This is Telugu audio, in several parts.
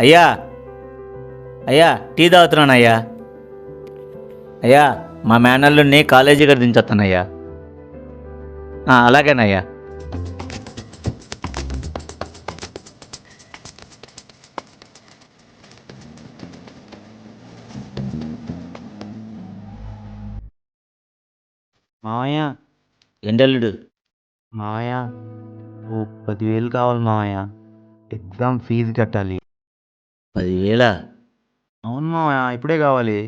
అయ్యా అయ్యా టీ తాగుతున్నాను అయ్యా. అయ్యా మా మేనల్లుని కాలేజీ గారు దించొస్తానయ్యా. అలాగేనయ్యా. మావయ్య ఎండల్లుడు మావయ్య ఓ 10,000 కావాలి మావయ్య. ఎగ్జామ్ ఫీజు కట్టాలి. 10,000? అవును మావయ్య, ఇప్పుడే కావాలి.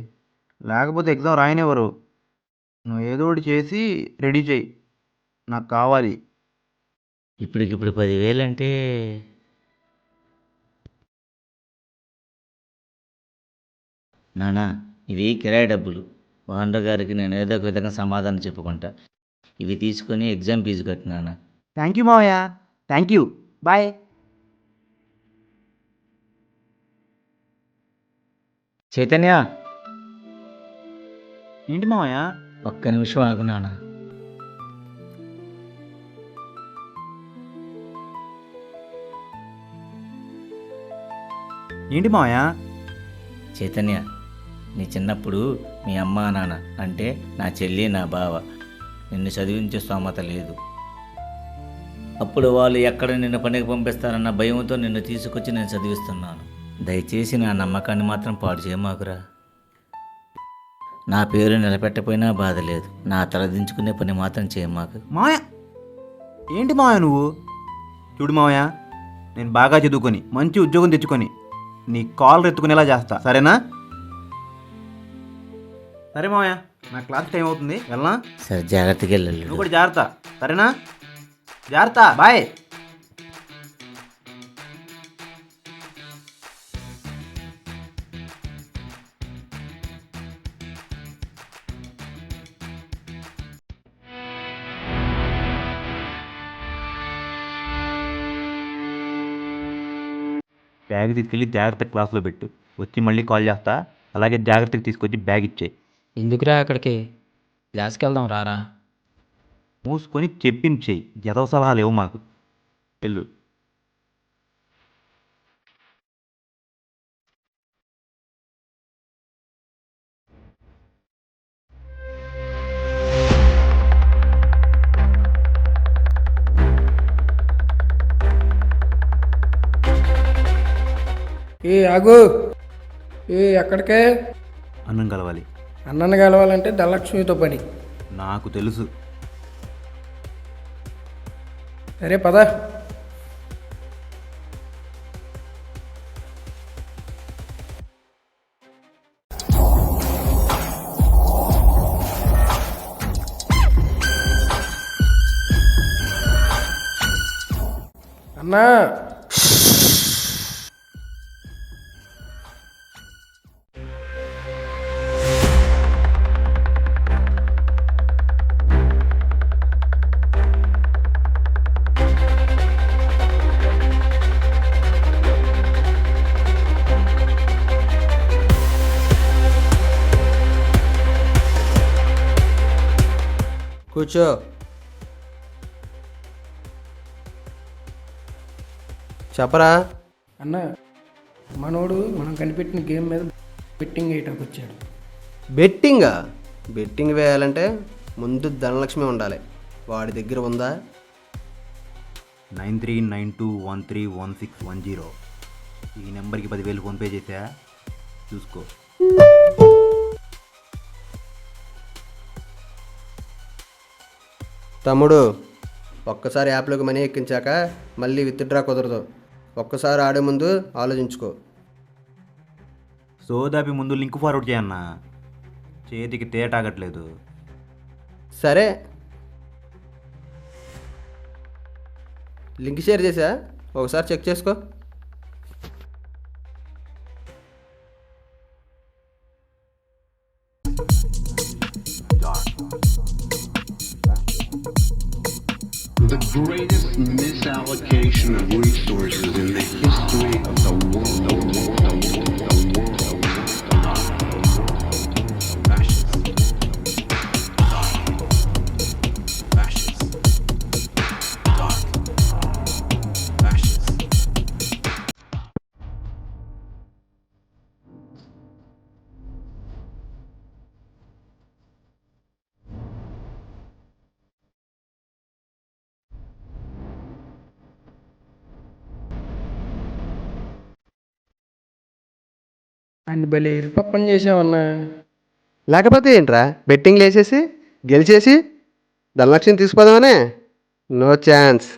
లేకపోతే ఎగ్జామ్ రాయనివ్వరు. నువ్వు ఏదో ఒకటి చేసి రెడీ చేయి, నాకు కావాలి. ఇప్పటికిప్పుడు 10,000 అంటే నానా, ఇవి కిరాయి డబ్బులు. ఓనర్ గారికి నేను ఏదో ఒక విధంగా సమాధానం చెప్పుకుంటా. ఇవి తీసుకొని ఎగ్జామ్ ఫీజు కట్టినానా. థ్యాంక్ యూ మావయ్య, థ్యాంక్ యూ. బాయ్. చైతన్య, ఏంటి మావయ్య? ఒక్క నిమిషం ఆగునానా. ఏంటి మావయ్య? చైతన్య, నీ చిన్నప్పుడు మీ అమ్మ నాన్న అంటే నా చెల్లి నా బావ నిన్ను చదివించే స్తోమత లేదు. అప్పుడు వాళ్ళు ఎక్కడ నిన్ను పనికి పంపిస్తారన్న భయంతో నిన్ను తీసుకొచ్చి నేను చదివిస్తున్నాను. దయచేసి నా నమ్మకాన్ని మాత్రం పాడు చేయమాకురా. నా పేరు నిలబెట్టపోయినా బాధ లేదు, నా తలదించుకునే పని మాత్రం చేయమాకు. మావయ్య, ఏంటి మావయ్య నువ్వు? చూడు మావయ్య, నేను బాగా చదువుకొని మంచి ఉద్యోగం తెచ్చుకొని నీ కాల్ ఎత్తుకునేలా చేస్తా, సరేనా? సరే మావయ్య, నా క్లాస్ టైం అవుతుంది, వెళ్ళనా? సరే, జాగ్రత్తగా వెళ్ళాలి. నువ్వు కూడా జాగ్రత్త, సరేనా? జాగ్రత్త, బాయ్. బ్యాగ్ తీసుకెళ్ళి జాగ్రత్త క్లాస్లో పెట్టు, వచ్చి మళ్ళీ కాల్ చేస్తా. అలాగే జాగ్రత్తగా తీసుకొచ్చి బ్యాగ్ ఇచ్చేయి. ఎందుకురా అక్కడికి? క్లాస్కి వెళ్దాం రారా. మూసుకొని చెప్పింది చెయ్యి, ఎదవ సలహాలు లేవు మాకు. వెళ్ళు. ఆగు. ఎక్కడికే? అన్నం కలవాలి. అన్నను కలవాలంటే ధనలక్ష్మితో పని. నాకు తెలుసు. సరే పద. అన్నా, కూర్చో. చెప్పరా. అన్న, మనోడు మనం కనిపెట్టిన గేమ్ మీద బెట్టింగ్ వేయటానికి వచ్చాడు. బెట్టింగా? బెట్టింగ్ వేయాలంటే ముందు ధనలక్ష్మి ఉండాలి. వాడి దగ్గర ఉందా? 9392131610. ఈ నెంబర్కి 10,000 ఫోన్పే చేసా, చూసుకో. తమ్ముడు, ఒక్కసారి యాప్లోకి మనీ ఎక్కించాక మళ్ళీ విత్డ్రా కుదరదు. ఒక్కసారి ఆడే ముందు ఆలోచించుకో. సోదాపి ముందు లింక్ ఫార్వర్డ్ చేయన్నా, చేతికి తేటాగట్లేదు. సరే, లింక్ షేర్ చేసా, ఒకసారి చెక్ చేసుకో. The greatest misallocation of resources in the history of the world. అన్ని భలే పప్పని చేసావన్నా. లేకపోతే ఏంట్రా, బెట్టింగ్లు వేసేసి గెలిచేసి ధనలక్ష్మి తీసుకుపోదామనే? No chance.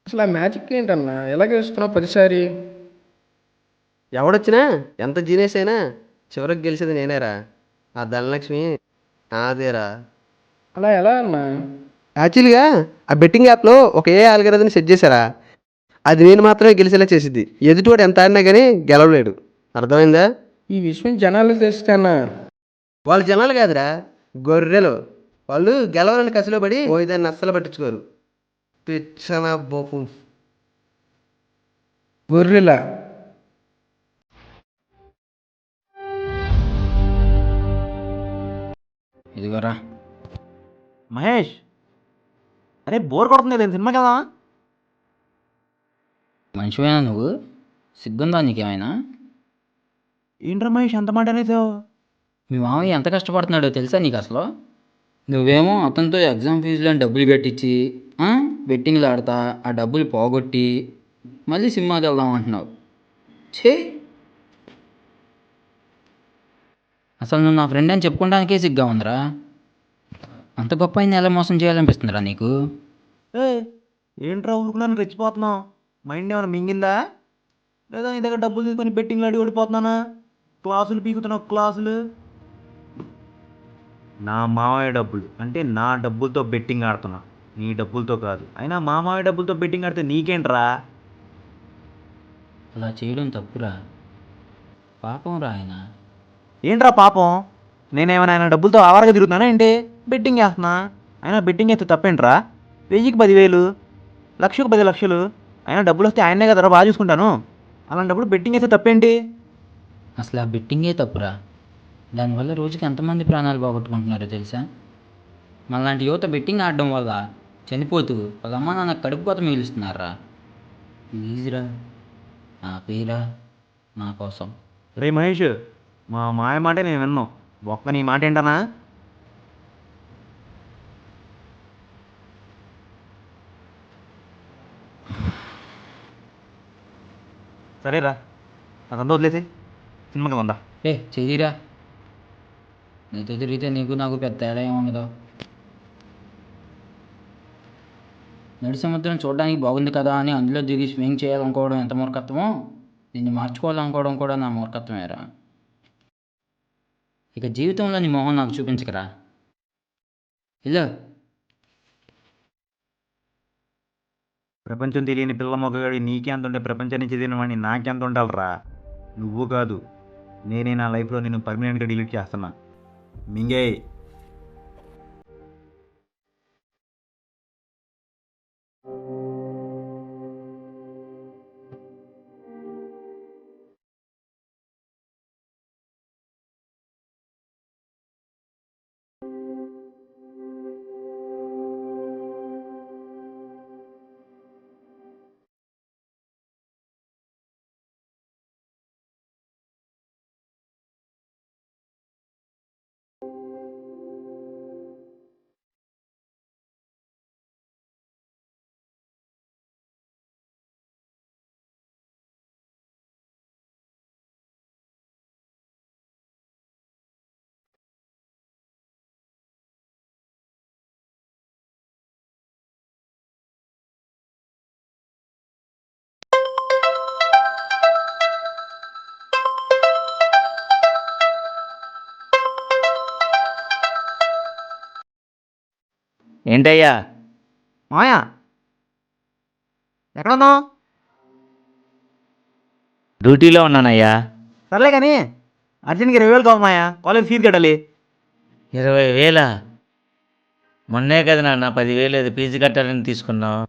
అసలు ఆ మ్యాజిక్ ఏంటన్నా, ఎలాగ వేస్తున్నావు ప్రతిసారి? ఎవడొచ్చినా ఎంత జీనియస్ అయినా చివరికి గెలిచేది నేనేరా. ఆ ధనలక్ష్మి నాదేరా. అలా ఎలా అన్నా? యాక్చువల్గా ఆ బెట్టింగ్ యాప్లో ఒక ఏ ఆల్గరిథంని సెట్ చేశారా, అది నేను మాత్రమే గెలిచేలా చేసిద్ది. ఎదుటివాడు ఎంత ఆడినా కానీ గెలవలేడు. అర్థమైందా? ఈ విషయం జనాలు తెలిస్తే అన్నా. వాళ్ళు జనాలు కాదురా, గొర్రెలు. వాళ్ళు గెలవాలని కసిలో పడి దాన్ని అస్సలు పట్టించుకోరు. పిచ్చన బోపు. గొర్రెలా? ఇదిగోరా. మహేష్, అరే బోర్ కొడుతుంది, లేదు సినిమాకి వెళ్దామా? మనిషివేనా నువ్వు? సిగ్గుందా నీకేమైనా? ఏంట్రా మహేష్ అంత మాట అనేసావు? మీ మామయ్య ఎంత కష్టపడుతున్నాడో తెలుసా నీకు అసలు? నువ్వేమో అతనితో ఎగ్జామ్ ఫీజులని డబ్బులు కట్టించి బెట్టింగ్లు ఆడతా ఆ డబ్బులు పోగొట్టి మళ్ళీ సినిమాకి వెళ్దాం అంటున్నావు. ఛే, అసలు నువ్వు నా ఫ్రెండ్ అని చెప్పుకోవడానికే సిగ్గా ఉందిరా. అంత గొప్ప అయిన ఎలా మోసం చేయాలనిపిస్తుందిరా నీకు? ఏ ఏంట్రా ఊరుకున్నాను రెచ్చిపోతున్నావు? మైండ్ ఏమైనా మింగిందా? లేదా నీ దగ్గర డబ్బులు తీసుకొని బెట్టింగ్లు అడిగి ఓడిపోతున్నానా? క్లాసులు పీకుతున్నావు క్లాసులు. నా మామయ్య డబ్బులు అంటే నా డబ్బులతో బెట్టింగ్ ఆడుతున్నా, నీ డబ్బులతో కాదు. అయినా మా మామయ్య డబ్బులతో బెట్టింగ్ ఆడితే నీకేంట్రా? అలా చేయడం తప్పురా, పాపం రా ఆయన. ఏంట్రా పాపం? నేనేమైనా ఆయన డబ్బులతో ఆవారగా తిరుగుతున్నానా ఏంటి? బెట్టింగ్ వేస్తున్నా. అయినా బెట్టింగ్ వేస్తే తప్పేంట్రా? 1000కి 10,000, లక్షకు 10 లక్షలు. అయినా డబ్బులు వస్తే ఆయనే కదా బాగా చూసుకుంటాను. అలాంటప్పుడు బెట్టింగ్ వేస్తే తప్పేంటి? అసలు ఆ బెట్టింగే తప్పురా. దానివల్ల రోజుకి ఎంతమంది ప్రాణాలు పోగొట్టుకుంటున్నారో తెలుసా? మనలాంటి యువత బెట్టింగ్ ఆడడం వల్ల చనిపోతూ వాళ్ళ అమ్మ నాన్న కడుపు కోత మిగులుస్తున్నారా. ప్లీజ్రా, నా పేరా, నా కోసం. రే మహేష్, మా మాయ మాటే నేను విన్నాను, ఒక్క నీ మాట ఏంటనా? సరేరా, నాకంతా వదిలేసి సినిమాకి ఉందా? చెయ్యిరా. నీతో తిరిగితే నీకు నాకు పెద్ద తేడా ఏముండదు. నడి సముద్రం చూడడానికి బాగుంది కదా అని అందులో దిగి స్విమ్మింగ్ చేయాలనుకోవడం ఎంత మూర్ఖత్వమో, దీన్ని మార్చుకోవాలనుకోవడం కూడా నా మూర్ఖత్వమేరా. ఇక జీవితంలో నీ మొహం నాకు చూపించకరా. ఇలా ప్రపంచం తెలియని పిల్ల మొగ్గగాడి నీకే అంత ఉంటే ప్రపంచాన్ని చదివిన వాడిని నాకెంత ఉండాలిరా? నువ్వు కాదు, నేనే నా లైఫ్లో నేను పర్మనెంట్గా డిలీట్ చేస్తున్నా. మింగే. ఏంటయ్యా? మాయా, ఎక్కడున్నావు? డ్యూటీలో ఉన్నానయ్యా. సర్లే కానీ అర్జెంట్గా 20,000 కావాలి మాయా, కాలేజ్ ఫీజు కట్టాలి. 20,000? మొన్నే కదా నాన్న 10,000 ఏదో ఫీజు కట్టాలని తీసుకున్నావు.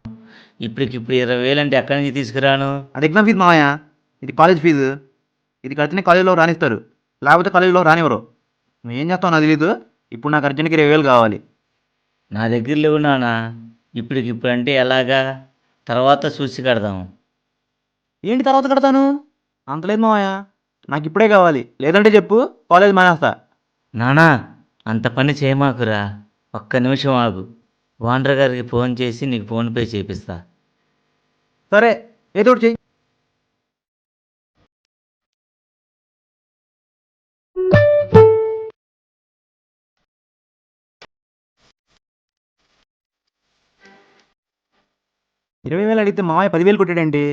ఇప్పటికిప్పుడు 20,000 అంటే ఎక్కడి నుంచి తీసుకురాను? అది ఎగ్జామ్ ఫీజు మావయ్య, ఇది కాలేజ్ ఫీజు. ఇది కడితేనే కాలేజీలో రానిస్తారు, లేకపోతే కాలేజీలో రానివ్వరు. నువ్వు ఏం చేస్తావు నాకు తెలీదు. ఇప్పుడు నాకు అర్జెంట్గా 20,000 కావాలి. నా దగ్గర లేవు నాన్న. ఇప్పటికిప్పుడు అంటే ఎలాగా? తర్వాత చూసి కడదాం. ఏంటి తర్వాత కడతాను? అంతలేదు మావయ్య, నాకు ఇప్పుడే కావాలి, లేదంటే చెప్పు కాలేజ్ మానేస్తా. నానా, అంత పని చేయమాకురా. ఒక్క నిమిషం ఆగు. ఓనర్ గారికి ఫోన్ చేసి నీకు ఫోన్పే చేపిస్తా. సరే, ఏదో ఒకటి చెయ్యి. 20,000 అడిగితే మామయ్య 10,000 కొట్టాడేంటి?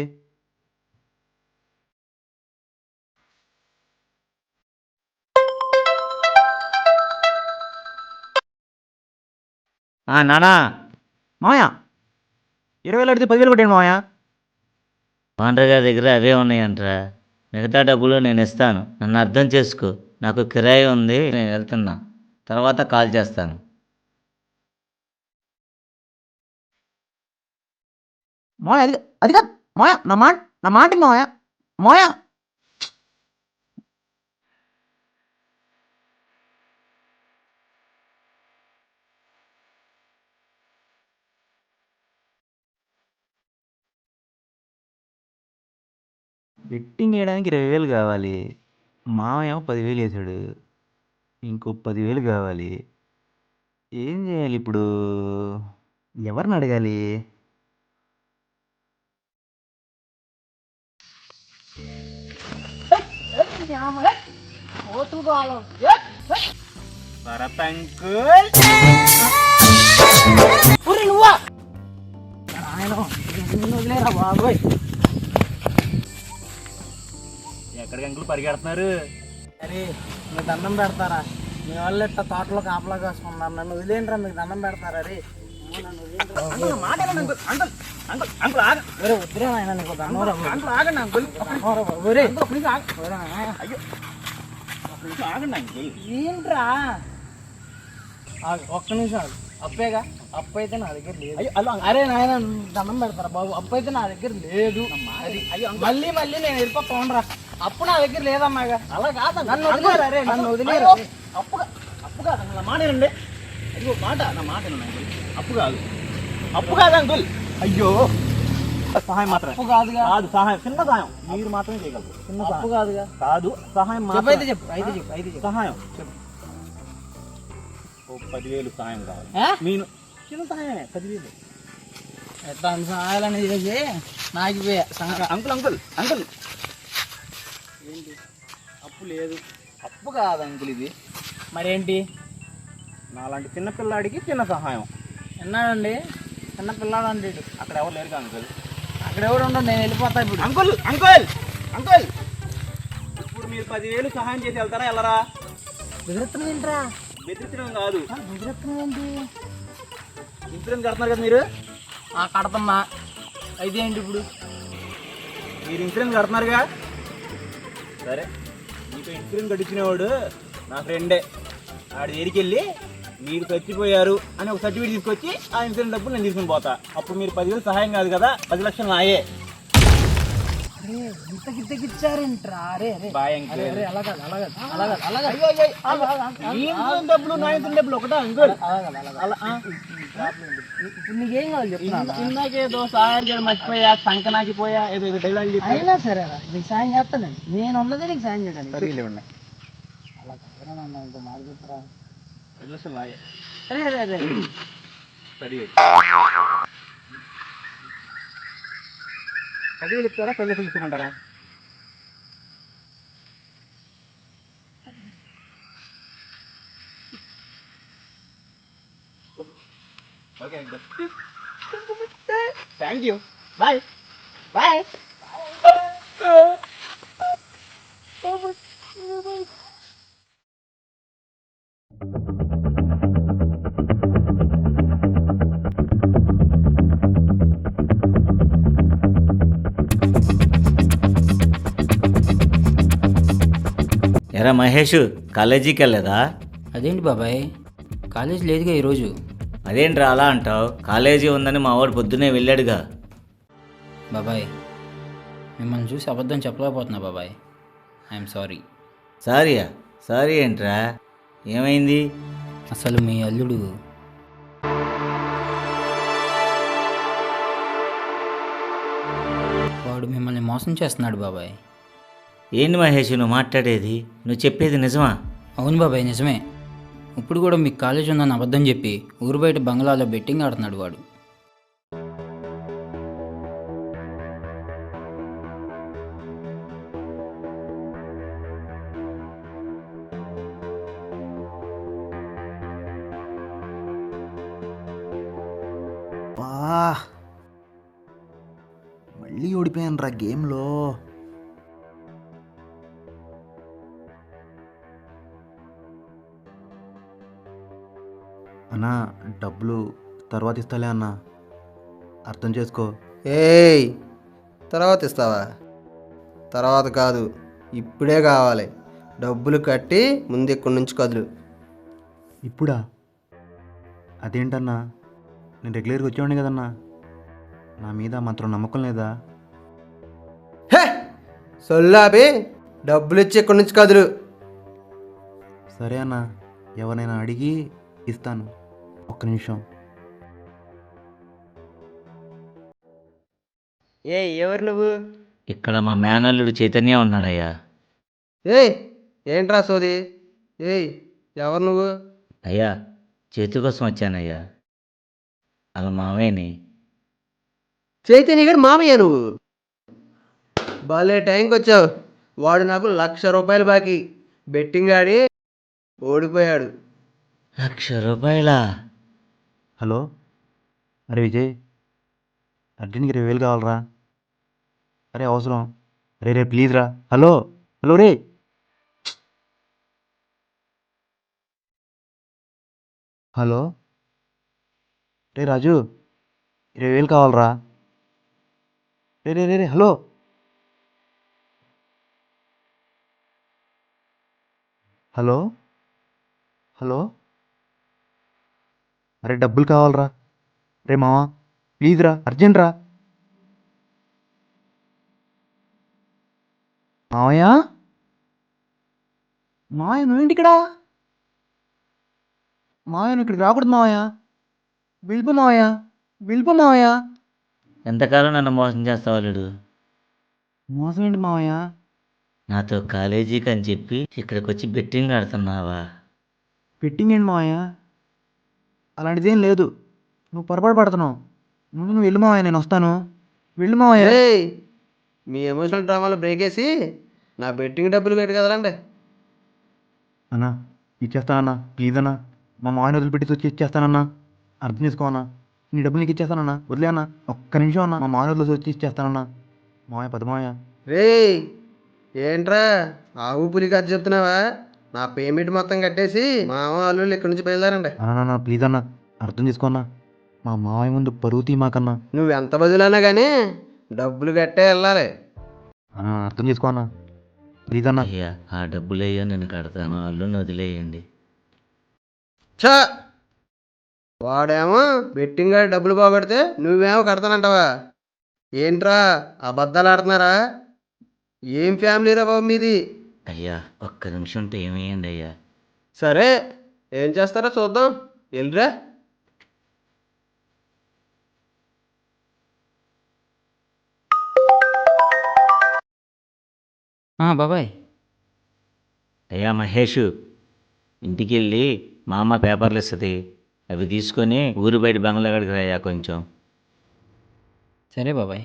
నానా మామయ్య 20,000 అడిగితే 10,000 కొట్టాడు మామయ్య. ఓనర్ గారి దగ్గర అవే ఉన్నాయంట్రా. మిగతా డబ్బులు నేను ఇస్తాను. నన్ను అర్థం చేసుకో. నాకు కిరాయి ఉంది, నేను వెళ్తున్నా. తర్వాత కాల్ చేస్తాను. మామయ్య అది కాదు మామయ్య, నా మాట విను మామయ్య. మామయ్య బెట్టింగ్ వేయడానికి 20,000 కావాలి. మామయ్య ఏమో 10,000 వేసాడు. ఇంకో 10,000 కావాలి. ఏం చేయాలి ఇప్పుడు? ఎవరిని అడగాలి? ఎక్కడికి అంకుల్ పరిగెడుతున్నారు? అరే మీకు దండం పెడతారా? మీ వాళ్ళు ఇట్లా తోటలో కాపలా కాసుకున్నారు. నన్ను వదిలేంట్రా, మీకు దండం పెడతారా? రే వద్దురా నాయన, నీకు దండం ఏంట్రా? ఒక్క నిమిషం ఆగు. అప్పేగా, అప్పు అయితే నా దగ్గర లేదు. అరే నాయన దండం పెడతారా బాబు? అప్పు అయితే నా దగ్గర లేదు. మళ్ళీ మళ్ళీ నేను వెళ్ళిపోతాను. అప్పు నా దగ్గర లేదమ్మాగా. అలా కాదు, నన్ను వదిలేరు. అరే నన్ను వదిలేరు. అప్పు అప్పు కాదు, నా మాట వినండి. అయ్యో మాట, నా మాట వినండి. అప్పు కాదు, అప్పు కాదు అంకుల్. అయ్యో సహాయం మాత్రం. అప్పు కాదుగా. కాదు, సహాయం, చిన్న సహాయం మీరు మాత్రమే చేయగలరు. చిన్న అప్పు కాదుగా. కాదు, సహాయం మాత్రం. అయితే చెప్పు, అయితే చెప్పు, అయితే చెప్పు. సహాయం చెప్పు. 10,000 సహాయం కావాలి. నేను చిన్న సహాయమే, 10,000. ఎట్లా సహాయాలని చేసి నాకు అంకుల్ అంకుల్ అంకుల్ ఏంటి? అప్పు లేదు. అప్పు కాదు అంకుల్ ఇది. మరేంటి? నాలాంటి చిన్నపిల్లాడికి చిన్న సహాయం. ఎన్నాడండి? చిన్న పిల్లాడు అంటే అక్కడ ఎవరు లేరు అంకుల్. అక్కడ ఎవరు ఉండవు, నేను వెళ్ళిపోతా ఇప్పుడు. అంకుల్ అంకుల్ అంకుల్ ఇప్పుడు మీరు 10,000 సహాయం చేసి వెళ్తారా వెళ్ళరా? బెదిరిస్తున్నాం ఏంట్రా? బెదిరించడం కాదు. బెదిరిస్తున్నాం ఏంటి? ఇన్సూరెన్స్ కడుతున్నారు కదా మీరు? కడతమ్మా. అయితే ఏంటి ఇప్పుడు? మీరు ఇన్సూరెన్స్ కడుతున్నారుగా? సరే, మీకు ఇన్సూరెన్స్ కట్టించినవాడు నా ఫ్రెండే. ఆడి దగ్గరికి వెళ్ళి మీరు చచ్చిపోయారు అని ఒక సర్టిఫికేట్ తీసుకొచ్చి ఆ ఇన్సూరెన్స్ డబ్బులు నేను తీసుకుని పోతా. అప్పుడు మీరు 10,000 సహాయం కాదు కదా, 10 లక్షలు నాయే. డబ్బులు నా ఇన్సూరెన్స్ డబ్బులు ఒకటా అంకుల్? నీకేం కావాలి చెప్తున్నా? ఇందాకేదో సహాయం చేయడం మర్చిపోయా, సంకనాకి పోయా, ఏదో డైలాగ్ అయినా సరే నీకు సాయం చేస్తానండి. నేను ఉన్నదే నీకు సాయం చేయడానికి. అలా మాట చెప్తారా? 10 లక్షలు నాయే. అరే అరే అరే రెడీ 10,000 ఇస్తారా? 10 లక్షలు ఇస్తామంటారా? Okay uncle, thank you, bye bye. ఎరా మహేష్, కాలేజీకి వెళ్ళలేదా? అదేంటి బాబాయ్, కాలేజ్ లేదుగా ఈరోజు. అదేంట్రా అలా అంటావు? కాలేజీ ఉందని మా వాడు పొద్దునే వెళ్ళాడుగా. బాబాయ్ మిమ్మల్ని చూసి అబద్ధం చెప్పలేకపోతున్నా బాబాయ్. I'm sorry. సారీయా? సారీ ఏంట్రా? ఏమైంది? అసలు మీ అల్లుడు వాడు మిమ్మల్ని మోసం చేస్తున్నాడు బాబాయ్. ఏంటి మహేష్ నువ్వు మాట్లాడేది? నువ్వు చెప్పేది నిజమా? అవును బాబాయ్ నిజమే. ఇప్పుడు కూడా మీకు కాలేజ్ ఉందని అబద్ధం చెప్పి ఊరు బయట బంగ్లాలో బెట్టింగ్ ఆడుతున్నాడు వాడు. మళ్ళీ ఓడిపోయాను రా గేమ్లో. అన్నా డబ్బులు తర్వాత ఇస్తాలే అన్నా, అర్థం చేసుకో. ఏయ్, తర్వాత ఇస్తావా? తర్వాత కాదు, ఇప్పుడే కావాలి. డబ్బులు కట్టి ముందు ఇక్కడి నుంచి కదులు. ఇప్పుడా? అదేంటన్నా, నేను రెగ్యులర్గా వచ్చేవాడిని కదన్నా. నా మీద మాత్రం నమ్మకం లేదా? హే, సొల్లాపి డబ్బులు ఇచ్చి ఇక్కడి నుంచి కదులు. సరే అన్న, ఎవరైనా అడిగి ఇస్తాను. ఒక్క నిమిషం. ఎవరు నువ్వు? ఇక్కడ మా మేనల్లుడు చైతన్య ఉన్నాడయ్యా. ఏయ్, ఏంట్రా సోది? ఏయ్, ఎవరు నువ్వు? అయ్యా, చేతి కోసం వచ్చానయ్యా. అలా మావయ్యని. చైతన్య గారు మామయ్య నువ్వు? భలే టైంకి వచ్చావు. వాడు నాకు ₹1,00,000 బాకీ. బెట్టింగ్ ఆడి ఓడిపోయాడు. ₹1,00,000? హలో, అరే విజయ్, అర్జెంట్కి 20,000 కావాలరా. అరే అవసరం. రే రే ప్లీజ్ రా. హలో హలో రే. హలో రే రాజు, 20,000 కావాలరా. రే రే రే రే హలో. Hello hello. అరే డబ్బులు కావాలరా. రే మావా ప్లీజ్ రా, అర్జెంట్ రా. మావయ్య, మావయ్య నువ్వేంటి ఇక్కడ? మావయ్య నువ్వు ఇక్కడికి రాకూడదు మావయ్య. వెళ్ళిపో మావయ్య, వెళ్ళిపో మావయ్య. ఎంతకాలం నన్ను మోసం చేస్తావు అల్లుడు? మోసం ఏంటి మావయ్య? నాతో కాలేజీకి అని చెప్పి ఇక్కడికి వచ్చి బెట్టింగ్ ఆడుతున్నావా? పెట్టింగ్ ఏంటి మావయ్య? అలాంటిదేం లేదు. నువ్వు పొరపాటు పడుతున్నావు. నువ్వు వెళ్ళు మావయ్య, నేను వస్తాను. వెళ్ళు మావయ్య. ఏయ్, మీ ఎమోషనల్ డ్రామాలో బ్రేక్ వేసి నా బెట్టింగ్ డబ్బులు పెట్టి కదలండి. అన్నా ఇచ్చేస్తానన్నా, ప్లీజ్ అన్నా. మా మావయ్యని వదిలిపెట్టి వచ్చి ఇచ్చేస్తానన్నా. అర్థం చేసుకో అన్నా. నీ డబ్బులు నీకు ఇచ్చేస్తానన్నా, వదిలే అన్నా. ఒక్క నిమిషం అన్నా, మా మావయ్య వదిలేసి వచ్చి ఇచ్చేస్తానన్నా. మావయ్య పద మావయ్య. రేయ్, ఏంట్రా ఆవు పులి కథ చెప్తున్నావా? నా పేమెంట్ మొత్తం కట్టేసి మామ అల్లుళ్ళు ఇక్కడి నుంచి బయలుదేరండి. అన్నా ప్లీజ్ అన్నా, అర్థం చేసుకో అన్నా. మా మావయ్య ముందు పరువు తీ మాకన్నా. నువ్వు ఎంత బదులన్నా కానీ డబ్బులు కట్టే వెళ్ళాలి. అర్థం చేసుకో అన్నా, ప్లీజ్ అన్నా. అయ్యా, ఆ డబ్బులయ్యా నేను కడతాను, అల్లుని వదిలేయండి. ఛా, వాడేమో బెట్టింగ్ ఆడి డబ్బులు పోగొడితే నువ్వేమో కడతానంటావా? ఏంట్రా అబద్ధాలు ఆడుతున్నారా? ఏం ఫ్యామిలీ రా బాబు మీది? అయ్యా, ఒక్క నిమిషం ఉంటే ఏమేయండి అయ్యా. సరే, ఏం చేస్తారో చూద్దాం. వెళ్ళిరా. బాబాయ్. అయ్యా మహేషు, ఇంటికి వెళ్ళి మా అమ్మ పేపర్లు ఇస్తుంది, అవి తీసుకొని ఊరు బయట బంగ్లా కాడికి రాయ్యా కొంచెం. సరే బాబాయ్.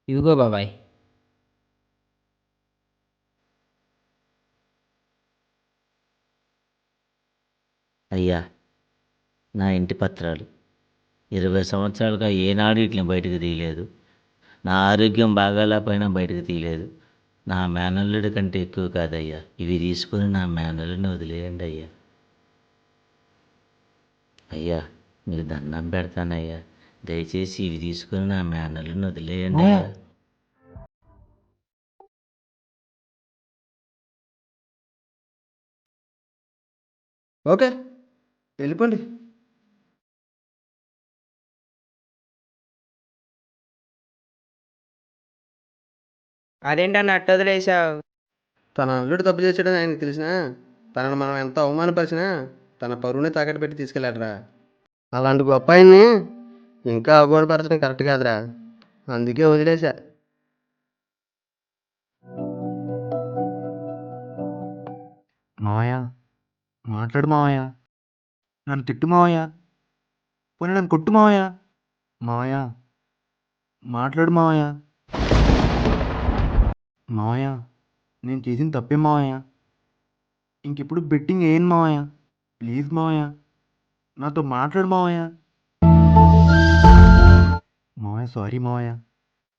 ఇదిగో బాబాయ్. అయ్యా, నా ఇంటి పత్రాలు 20 సంవత్సరాలుగా ఏనాడు వీటిని బయటకు తీయలేదు. నా ఆరోగ్యం బాగాలేకపోయినా బయటకు తీయలేదు. నా మేనల్లుడి కంటే ఎక్కువ కాదయ్యా. ఇవి తీసుకొని నా మేనల్లుడిని వదిలేయండి అయ్యా. అయ్యా, మీకు దండం పెడతానయ్యా, దయచేసి ఇవి తీసుకొని నా మేనల్లుడిని వదిలేయండి అయ్యా. ఓకే, వెళ్ళిపోండి. అదేంటన్న అట్ట వదిలేసావు? తన అల్లుడు తప్పు చేసాడని ఆయనకు తెలిసినా, తనను మనం ఎంత అవమానపరిచినా తన పరువుని తాకట్టు పెట్టి తీసుకెళ్ళాడరా. అలాంటి గొప్ప ఆయన్ని ఇంకా అవమానపరచడం కరెక్ట్ కాదురా. అందుకే వదిలేశా. మావయ్య మాట్లాడు మావయ్య, నన్ను తిట్టు మావయ్య, పోనీ నన్ను కొట్టు మావయ్య. మావయ్య మాట్లాడు మావయ్య. మావయ్య నేను చేసిన తప్పే మావయ్య. ఇంకెప్పుడు బెట్టింగ్ వేయను మావయ్య. ప్లీజ్ మావయ్య, నాతో మాట్లాడు మావయ్య. మావయ్య సారీ మావయ్య,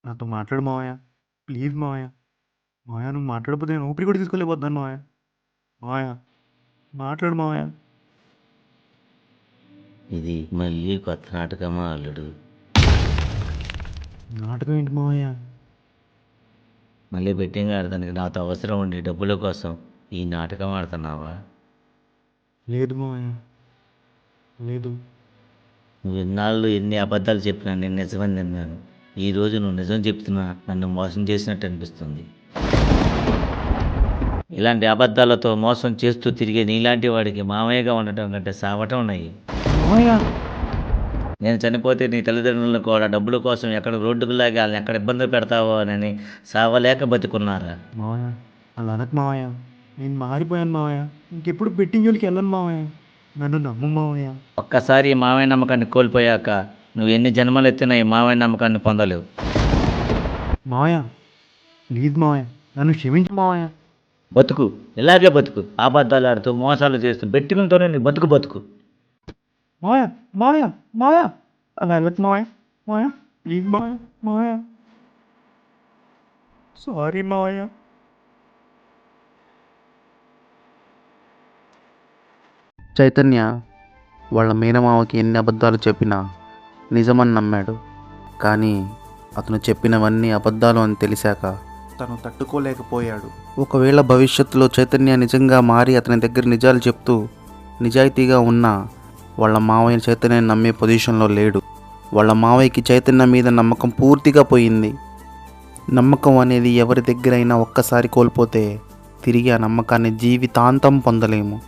నాతో మాట్లాడు మావయ్య. ప్లీజ్ మావయ్య. మావయ్య నువ్వు మాట్లాడకపోతే నేను ఊపిరి కూడా తీసుకోలేకపోతున్నాను మావయ్య. మావయ్య మాట్లాడు మావయ్య. ఇది మళ్ళీ కొత్త నాటకమా అల్లుడు? నాటకం ఏంటి మావయ్య? మళ్ళీ బెట్టింగ్ ఆడటానికి నాతో అవసరం ఉండి డబ్బుల కోసం ఈ నాటకం ఆడుతున్నావా? లేదు మావయ్య, లేదు. నువ్వు ఇన్నాళ్ళు ఎన్ని అబద్ధాలు చెప్పినా నేను నిజమని నమ్మాను. ఈరోజు నువ్వు నిజం చెప్తున్నా నన్ను మోసం చేసినట్టు అనిపిస్తుంది. ఇలాంటి అబద్ధాలతో మోసం చేస్తూ తిరిగే నీలాంటి వాడికి మామయ్యగా ఉండటం కంటే సావటం ఉన్నాయి. మావయ్య నేను చనిపోతే నీ తల్లిదండ్రులను కూడా డబ్బుల కోసం ఎక్కడ రోడ్డుకు లాగా వాళ్ళని ఎక్కడ ఇబ్బందులు పెడతావో అని సావలేక బతుకున్నారా? మావయ్య అలా అనకు మావయ్య. నేను మారిపోయాను మావయ్య. ఇంకెప్పుడు బెట్టింగ్ జోలికి వెళ్ళను మావయ్య. నన్ను నమ్ము మావయ్య. ఒక్కసారి ఈ మామయ్య నమ్మకాన్ని కోల్పోయాక నువ్వు ఎన్ని జన్మలు ఎత్తినా ఈ మామయ్య నమ్మకాన్ని పొందలేవు. మావయ్య ప్లీజ్ మావయ్య, నన్ను క్షమించు మావయ్య. బతుకు ఇలాగే బతుకు, అబద్ధాలు ఆడుతూ మోసాలు చేస్తూ బెట్టింగ్లతోనే నీ బతుకు. మావయ్య మావయ్య మావయ్య అలా వెళ్ళదు మావయ్య. మావయ్య ప్లీజ్ మావయ్య. మావయ్య సారీ మావయ్య. చైతన్య వాళ్ళ మేనమావకి ఎన్ని అబద్ధాలు చెప్పినా నిజమని నమ్మాడు. కానీ అతను చెప్పినవన్నీ అబద్ధాలు అని తెలిసాక తను తట్టుకోలేకపోయాడు. ఒకవేళ భవిష్యత్తులో చైతన్య నిజంగా మారి అతని దగ్గర నిజాలు చెప్తూ నిజాయితీగా ఉన్నా వాళ్ళ మావయ్య చైతన్య నమ్మే పొజిషన్లో లేడు. వాళ్ళ మావయ్యకి చైతన్య మీద నమ్మకం పూర్తిగా పోయింది. నమ్మకం అనేది ఎవరి దగ్గరైనా ఒక్కసారి కోల్పోతే తిరిగి ఆ నమ్మకాన్ని జీవితాంతం పొందలేము.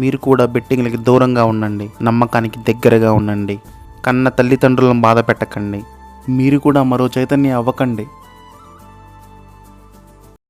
మీరు కూడా బెట్టింగ్లకి దూరంగా ఉండండి, నమ్మకానికి దగ్గరగా ఉండండి. కన్న తల్లిదండ్రులను బాధ పెట్టకండి. మీరు కూడా మరో చైతన్య అవ్వకండి.